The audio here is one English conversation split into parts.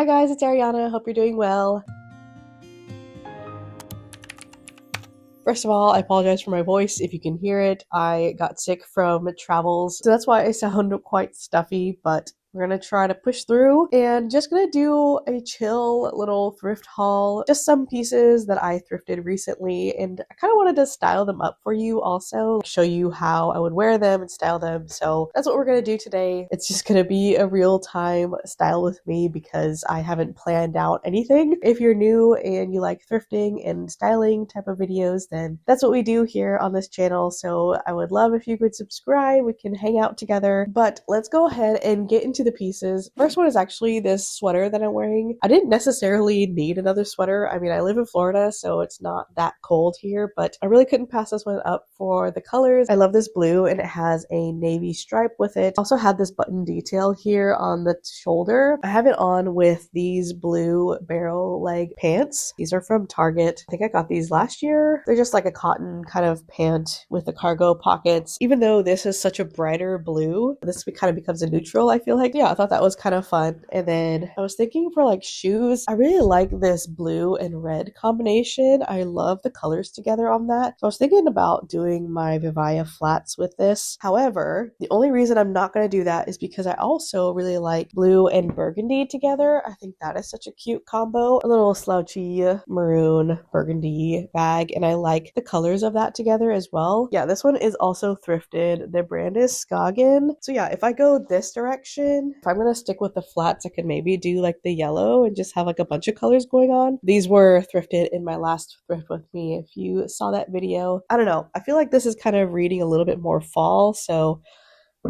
Hi guys, it's Ariana. Hope you're doing well. First of all, I apologize for my voice if you can hear it. I got sick from travels, so that's why I sound quite stuffy, but we're gonna try to push through and just gonna do a chill little thrift haul. Just some pieces that I thrifted recently, and I kind of wanted to style them up for you also, show you how I would wear them and style them. So that's what we're gonna do today. It's just gonna be a real time style with me because I haven't planned out anything. If you're new and you like thrifting and styling type of videos, then that's what we do here on this channel. So I would love if you could subscribe. We can hang out together, but let's go ahead and get into the pieces. First one is actually this sweater that I'm wearing. I didn't necessarily need another sweater. I mean, I live in Florida, so it's not that cold here, but I really couldn't pass this one up for the colors. I love this blue and it has a navy stripe with it. Also had this button detail here on the shoulder. I have it on with these blue barrel leg pants. These are from Target. I think I got these last year. They're just like a cotton kind of pant with the cargo pockets. Even though this is such a brighter blue, this kind of becomes a neutral, I feel like. Yeah, I thought that was kind of fun. And then I was thinking for like shoes, I really like this blue and red combination. I love the colors together on that. So I was thinking about doing my Vivaya flats with this. However, the only reason I'm not going to do that is because I also really like blue and burgundy together. I think that is such a cute combo. A little slouchy maroon burgundy bag, and I like the colors of that together as well. Yeah, this one is also thrifted. The brand is Skagen. So yeah, if I go this direction, if I'm gonna stick with the flats, I could maybe do like the yellow and just have like a bunch of colors going on. These were thrifted in my last thrift with me. If you saw that video, I don't know. I feel like this is kind of reading a little bit more fall, so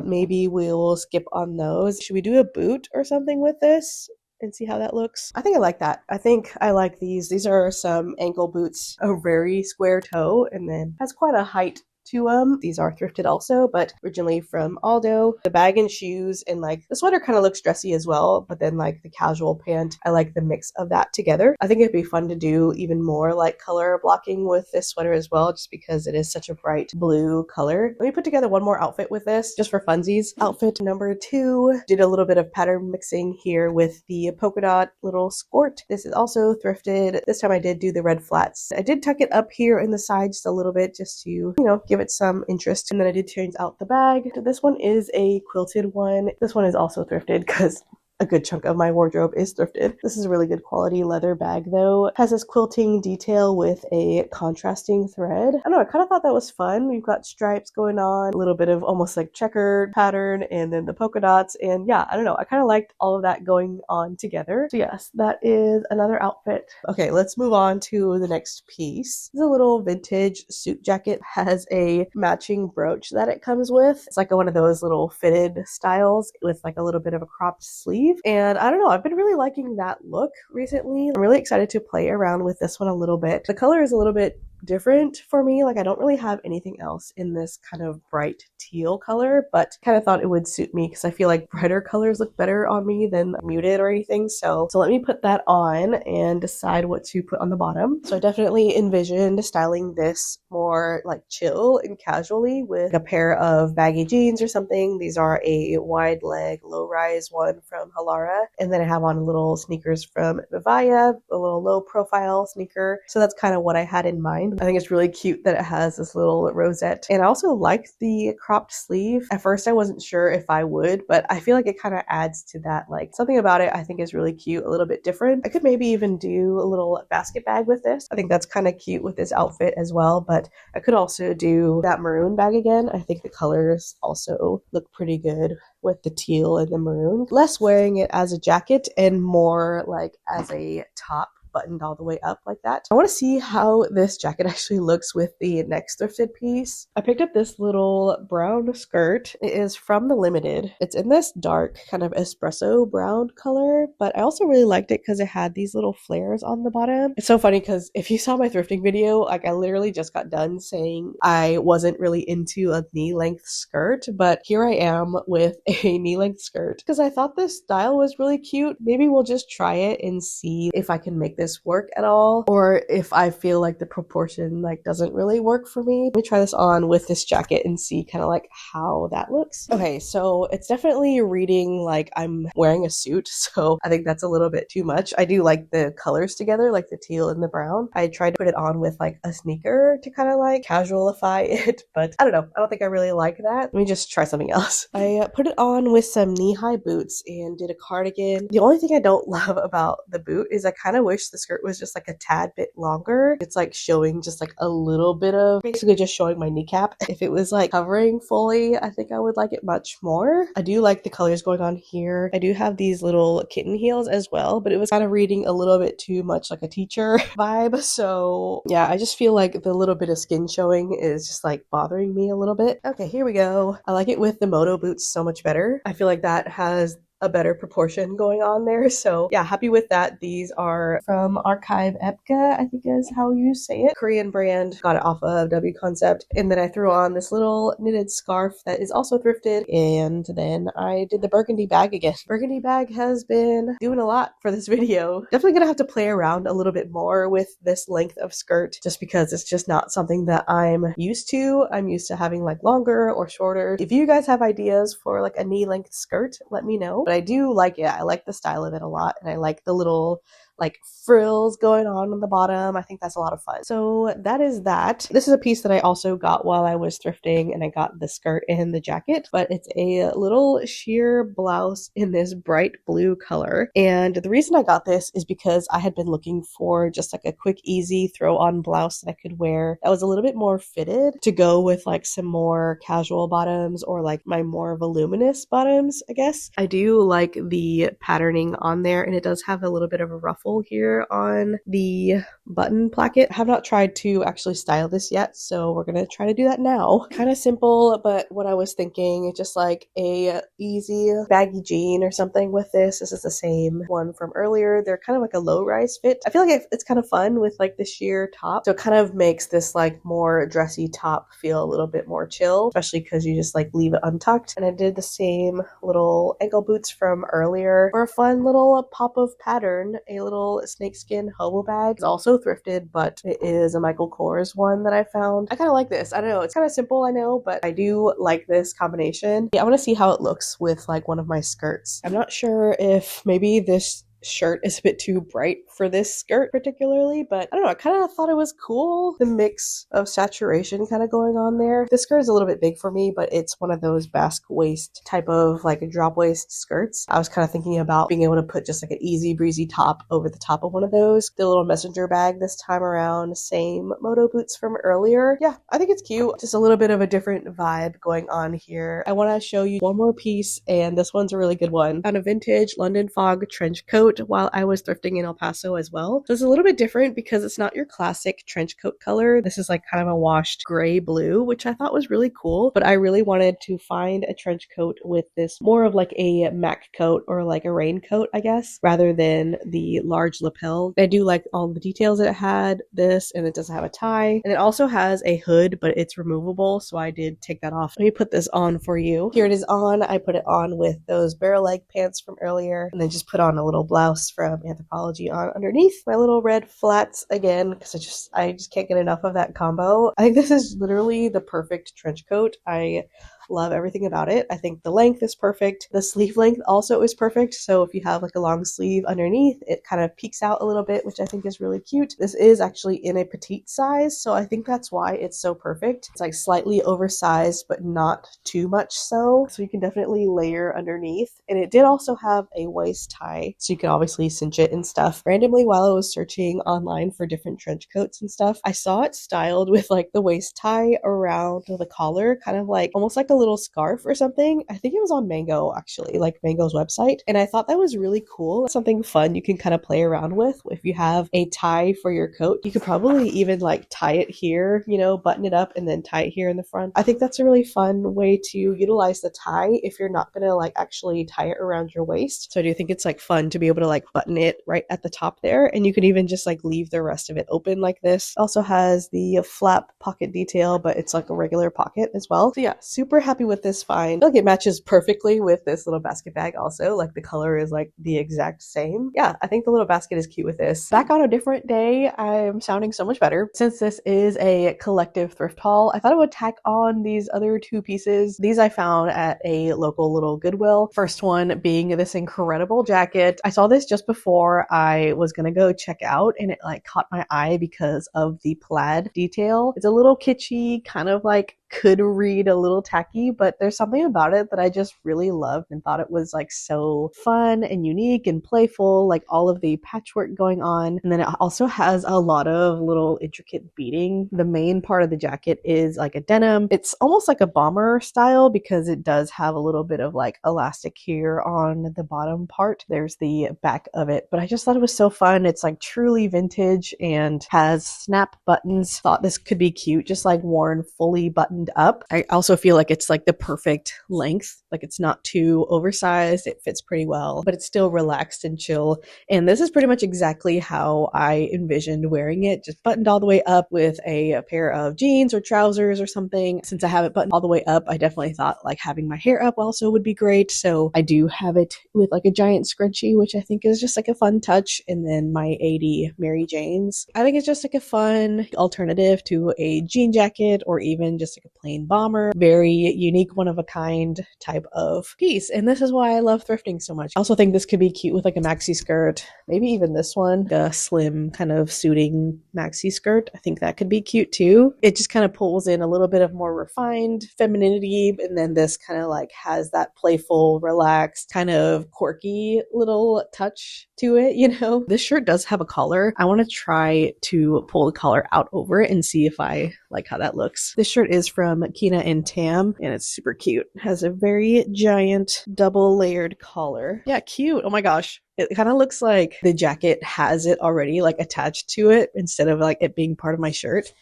maybe we'll skip on those. Should we do a boot or something with this and see how that looks? I think I like that. I think I like these. These are some ankle boots, a very square toe, and then has quite a height to them. These are thrifted also, but originally from Aldo. The bag and shoes and like the sweater kind of looks dressy as well, but then like the casual pant, I like the mix of that together. I think it'd be fun to do even more like color blocking with this sweater as well, just because it is such a bright blue color. Let me put together one more outfit with this just for funsies. Outfit number 2, did a little bit of pattern mixing here with the polka dot little skirt. This is also thrifted. This time I did do the red flats. I did tuck it up here in the side just a little bit just to, you know, give it some interest. And then I did change out the bag. This one is a quilted one. This one is also thrifted because a good chunk of my wardrobe is thrifted. This is a really good quality leather bag though. It has this quilting detail with a contrasting thread. I don't know, I kind of thought that was fun. We've got stripes going on, a little bit of almost like checkered pattern, and then the polka dots. And yeah, I don't know, I kind of liked all of that going on together. So yes, that is another outfit. Okay, let's move on to the next piece. This is a little vintage suit jacket. It has a matching brooch that it comes with. It's like one of those little fitted styles with like a little bit of a cropped sleeve. And I don't know, I've been really liking that look recently. I'm really excited to play around with this one a little bit. The color is a little bit different for me. Like I don't really have anything else in this kind of bright teal color, but kind of thought it would suit me because I feel like brighter colors look better on me than muted or anything. So let me put that on and decide what to put on the bottom. So I definitely envisioned styling this more like chill and casually with a pair of baggy jeans or something. These are a wide leg low rise one from Halara, and then I have on little sneakers from Vivaya, a little low profile sneaker. So that's kind of what I had in mind. I think it's really cute that it has this little rosette. And I also like the cropped sleeve. At first I wasn't sure if I would, but I feel like it kind of adds to that. Like something about it I think is really cute, a little bit different. I could maybe even do a little basket bag with this. I think that's kind of cute with this outfit as well, but I could also do that maroon bag again. I think the colors also look pretty good with the teal and the maroon. Less wearing it as a jacket and more like as a top buttoned all the way up like that. I want to see how this jacket actually looks with the next thrifted piece. I picked up this little brown skirt. It is from the Limited. It's in this dark kind of espresso brown color, but I also really liked it because it had these little flares on the bottom. It's so funny because if you saw my thrifting video, like I literally just got done saying I wasn't really into a knee-length skirt, but here I am with a knee-length skirt because I thought this style was really cute. Maybe we'll just try it and see if I can make this work at all, or if I feel like the proportion like doesn't really work for me. Let me try this on with this jacket and see kind of like how that looks. Okay, so it's definitely reading like I'm wearing a suit, so I think that's a little bit too much. I do like the colors together, like the teal and the brown. I tried to put it on with like a sneaker to kind of like casualify it, but I don't know. I don't think I really like that. Let me just try something else. I put it on with some knee-high boots and did a cardigan. The only thing I don't love about the boot is I kind of wish the skirt was just like a tad bit longer. It's like showing just like a little bit of, basically just showing my kneecap. If it was like covering fully, I think I would like it much more. I do like the colors going on here. I do have these little kitten heels as well, but it was kind of reading a little bit too much like a teacher vibe. So yeah, I just feel like the little bit of skin showing is just like bothering me a little bit. Okay, here we go. I like it with the moto boots so much better. I feel like that has a better proportion going on there. So yeah, happy with that. These are from Archive Epka, I think is how you say it. Korean brand. Got it off of W Concept. And then I threw on this little knitted scarf that is also thrifted. And then I did the burgundy bag again. Burgundy bag has been doing a lot for this video. Definitely gonna have to play around a little bit more with this length of skirt just because it's just not something that I'm used to. I'm used to having like longer or shorter. If you guys have ideas for like a knee length skirt, let me know. But I do like it. I like the style of it a lot, and I like the little like frills going on the bottom. I think that's a lot of fun. So that is that. This is a piece that I also got while I was thrifting, and I got the skirt and the jacket, but it's a little sheer blouse in this bright blue color. And the reason I got this is because I had been looking for just like a quick, easy throw on blouse that I could wear that was a little bit more fitted to go with like some more casual bottoms or like my more voluminous bottoms, I guess. I do like the patterning on there, and it does have a little bit of a ruffle here on the button placket. I have not tried to actually style this yet, so we're gonna try to do that now. Kind of simple, but what I was thinking, just like a easy baggy jean or something with this. This is the same one from earlier. They're kind of like a low-rise fit. I feel like it's kind of fun with like the sheer top, so it kind of makes this like more dressy top feel a little bit more chill, especially because you just like leave it untucked. And I did the same little ankle boots from earlier for a fun little pop of pattern. A little snakeskin hobo bag. It's also thrifted, but it is a Michael Kors one that I found. I kind of like this. I don't know, it's kind of simple, I know, but I do like this combination. Yeah, I want to see how it looks with like one of my skirts. I'm not sure if maybe this shirt is a bit too bright for this skirt particularly, but I don't know, I kind of thought it was cool, the mix of saturation kind of going on there. This skirt is a little bit big for me, but it's one of those basque waist type of like a drop waist skirts. I was kind of thinking about being able to put just like an easy breezy top over the top of one of those. The little messenger bag this time around, same moto boots from earlier. Yeah, I think it's cute. Just a little bit of a different vibe going on here. I want to show you one more piece, and this one's a really good one. On a vintage London Fog trench coat while I was thrifting in El Paso as well. So it's a little bit different because it's not your classic trench coat color. This is like kind of a washed gray blue, which I thought was really cool, but I really wanted to find a trench coat with this more of like a Mac coat or like a raincoat, I guess, rather than the large lapel. I do like all the details that it had, this, and it doesn't have a tie. And it also has a hood, but it's removable, so I did take that off. Let me put this on for you. Here it is on. I put it on with those barrel leg pants from earlier, and then just put on a little blouse from Anthropologie on underneath. My little red flats again, because I just can't get enough of that combo. I think this is literally the perfect trench coat. I love everything about it. I think the length is perfect. The sleeve length also is perfect. So if you have like a long sleeve underneath, it kind of peeks out a little bit, which I think is really cute. This is actually in a petite size, so I think that's why it's so perfect. It's like slightly oversized, but not too much so. So you can definitely layer underneath. And it did also have a waist tie, so you can obviously cinch it and stuff. Randomly, while I was searching online for different trench coats and stuff, I saw it styled with like the waist tie around the collar, kind of like almost like a little scarf or something. I think it was on Mango, actually, like Mango's website, and I thought that was really cool. Something fun you can kind of play around with. If you have a tie for your coat, you could probably even like tie it here, you know, button it up and then tie it here in the front. I think that's a really fun way to utilize the tie if you're not gonna like actually tie it around your waist. So I do think it's like fun to be able to like button it right at the top there, and you could even just like leave the rest of it open like this. Also has the flap pocket detail, but it's like a regular pocket as well. So yeah, super super happy with this find. I feel like it matches perfectly with this little basket bag also. Like the color is like the exact same. Yeah, I think the little basket is cute with this. Back on a different day, I'm sounding so much better. Since this is a collective thrift haul, I thought I would tack on these other two pieces. These I found at a local little Goodwill. First one being this incredible jacket. I saw this just before I was gonna go check out, and it like caught my eye because of the plaid detail. It's a little kitschy, kind of like could read a little tacky, but there's something about it that I just really loved and thought it was like so fun and unique and playful, like all of the patchwork going on. And then it also has a lot of little intricate beading. The main part of the jacket is like a denim. It's almost like a bomber style because it does have a little bit of like elastic here on the bottom part. There's the back of it, but I just thought it was so fun. It's like truly vintage and has snap buttons. Thought this could be cute, just like worn fully buttoned up. I also feel like it's like the perfect length. Like it's not too oversized. It fits pretty well, but it's still relaxed and chill. And this is pretty much exactly how I envisioned wearing it, just buttoned all the way up with a pair of jeans or trousers or something. Since I have it buttoned all the way up, I definitely thought like having my hair up also would be great. So I do have it with like a giant scrunchie, which I think is just like a fun touch. And then my 80 Mary Janes. I think it's just like a fun alternative to a jean jacket or even just like a plain bomber. Very unique, one of a kind type of piece. And this is why I love thrifting so much. I also think this could be cute with like a maxi skirt, maybe even this one, a slim kind of suiting maxi skirt. I think that could be cute too. It just kind of pulls in a little bit of more refined femininity, and then this kind of like has that playful, relaxed, kind of quirky little touch to it, you know? This shirt does have a collar. I want to try to pull the collar out over it and see if I like how that looks. This shirt is from Kina and Tam, and it's super cute. It has a very giant double layered collar. Yeah, cute. Oh my gosh. It kind of looks like the jacket has it already like attached to it instead of like it being part of my shirt.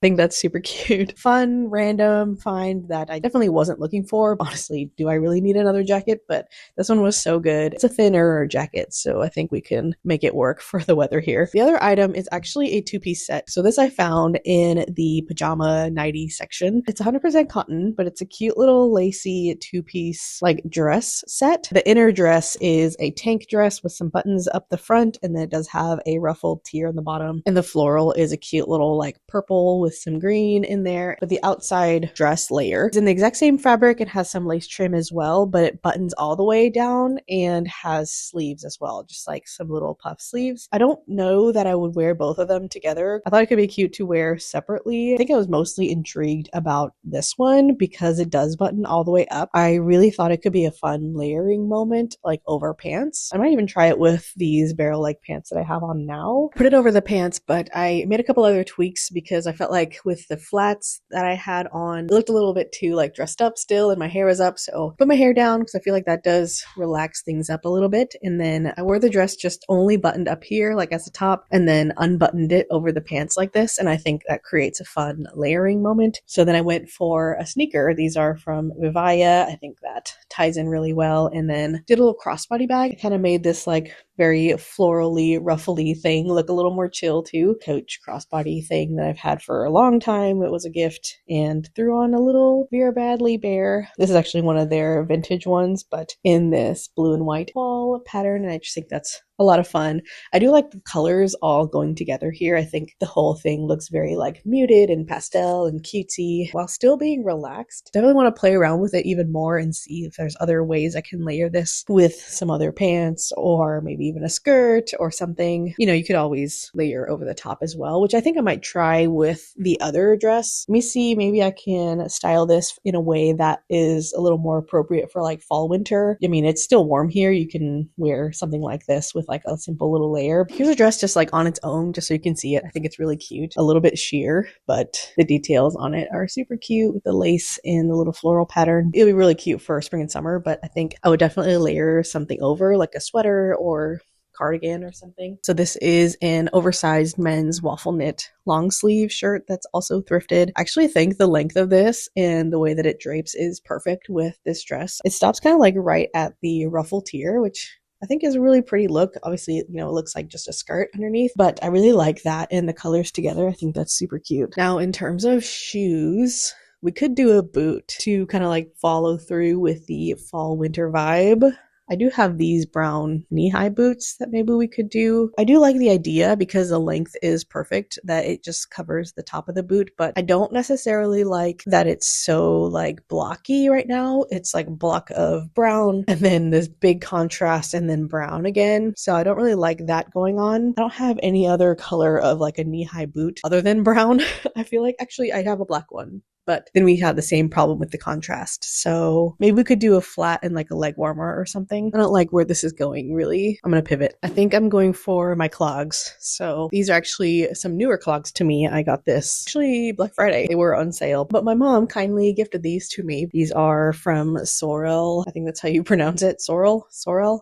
I think that's super cute. Fun, random find that I definitely wasn't looking for. Honestly, do I really need another jacket? But this one was so good. It's a thinner jacket, so I think we can make it work for the weather here. The other item is actually a two-piece set. So this I found in the pajama nightie section. It's 100% cotton, but it's a cute little lacy two-piece like dress set. The inner dress is a tank dress with some buttons up the front, and then it does have a ruffled tier on the bottom. And the floral is a cute little like purple with some green in there. But the outside dress layer is in the exact same fabric and has some lace trim as well, but it buttons all the way down and has sleeves as well, just like some little puff sleeves. I don't know that I would wear both of them together. I thought it could be cute to wear separately. I think I was mostly intrigued about this one because it does button all the way up. I really thought it could be a fun layering moment, like over pants. I might even try it with these barrel-like pants that I have on now. Put it over the pants, but I made a couple other tweaks because I felt like with the flats that I had on, it looked a little bit too like dressed up still, and my hair was up, so put my hair down because I feel like that does relax things up a little bit. And then I wore the dress just only buttoned up here like as a top, and then unbuttoned it over the pants like this, and I think that creates a fun layering moment. So then I went for a sneaker. These are from Vivaya. I think that ties in really well. And then did a little crossbody bag. I kind of made this like very florally, ruffly thing look a little more chill too. Coach crossbody thing that I've had for a long time. It was a gift, and threw on a little Vera Bradley bear. This is actually one of their vintage ones, but in this blue and white ball pattern, and I just think that's a lot of fun. I do like the colors all going together here. I think the whole thing looks very like muted and pastel and cutesy while still being relaxed. Definitely want to play around with it even more and see if there's other ways I can layer this with some other pants or maybe even a skirt or something. You know, you could always layer over the top as well, which I think I might try with the other dress. Let me see, maybe I can style this in a way that is a little more appropriate for like fall winter. I mean, it's still warm here. You can wear something like this with like a simple little layer. Here's a dress just like on its own, just so you can see it. I think it's really cute. A little bit sheer, but the details on it are super cute with the lace and the little floral pattern. It'll be really cute for spring and summer, but I think I would definitely layer something over like a sweater or cardigan or something. So this is an oversized men's waffle knit long sleeve shirt that's also thrifted. I actually think the length of this and the way that it drapes is perfect with this dress. It stops kind of like right at the ruffle tier, which I think is a really pretty look. Obviously, you know, it looks like just a skirt underneath, but I really like that and the colors together. I think that's super cute. Now, in terms of shoes, We could do a boot to kind of like follow through with the fall winter vibe. I do have these brown knee-high boots that maybe we could do. I do like the idea because the length is perfect, that it just covers the top of the boot, but I don't necessarily like that it's so like blocky right now. It's like block of brown and then this big contrast and then brown again. So I don't really like that going on. I don't have any other color of like a knee-high boot other than brown. I feel like actually I have a black one. But then we had the same problem with the contrast. So maybe we could do a flat and like a leg warmer or something. I don't like where this is going, really. I'm going to pivot. I think I'm going for my clogs. So these are actually some newer clogs to me. I got this actually Black Friday. They were on sale, but my mom kindly gifted these to me. These are from Sorel. I think that's how you pronounce it. Sorel.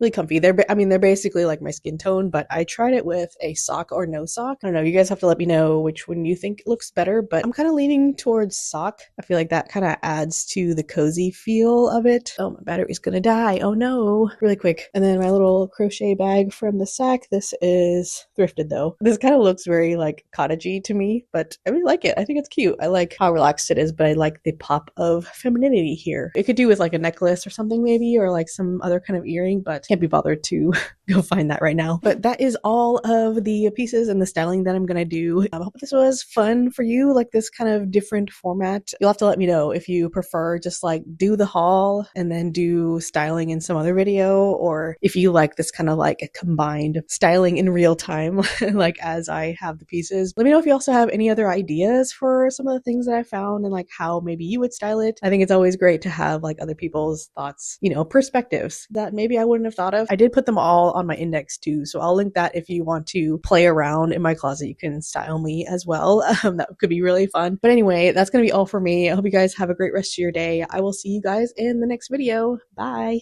Really comfy. They're basically like my skin tone, but I tried it with a sock or no sock. I don't know. You guys have to let me know which one you think looks better, but I'm kind of leaning towards sock. I feel like that kind of adds to the cozy feel of it. Oh, my battery's gonna die. Oh no. Really quick. And then my little crochet bag from the sack. This is thrifted though. This kind of looks very like cottagey to me, but I really like it. I think it's cute. I like how relaxed it is, but I like the pop of femininity here. It could do with like a necklace or something maybe, or like some other kind of earring, but can't be bothered to go find that right now. But that is all of the pieces and the styling that I'm gonna do. I hope this was fun for you, like this kind of different format. You'll have to let me know if you prefer just like do the haul and then do styling in some other video, or if you like this kind of like a combined styling in real time, like as I have the pieces. Let me know if you also have any other ideas for some of the things that I found and like how maybe you would style it. I think it's always great to have like other people's thoughts, perspectives that maybe I wouldn't have thought of. I did put them all on my index too, so I'll link that if you want to play around in my closet. You can style me as well. That could be really fun. But anyway, that's gonna be all for me. I hope you guys have a great rest of your day. I will see you guys in the next video. Bye.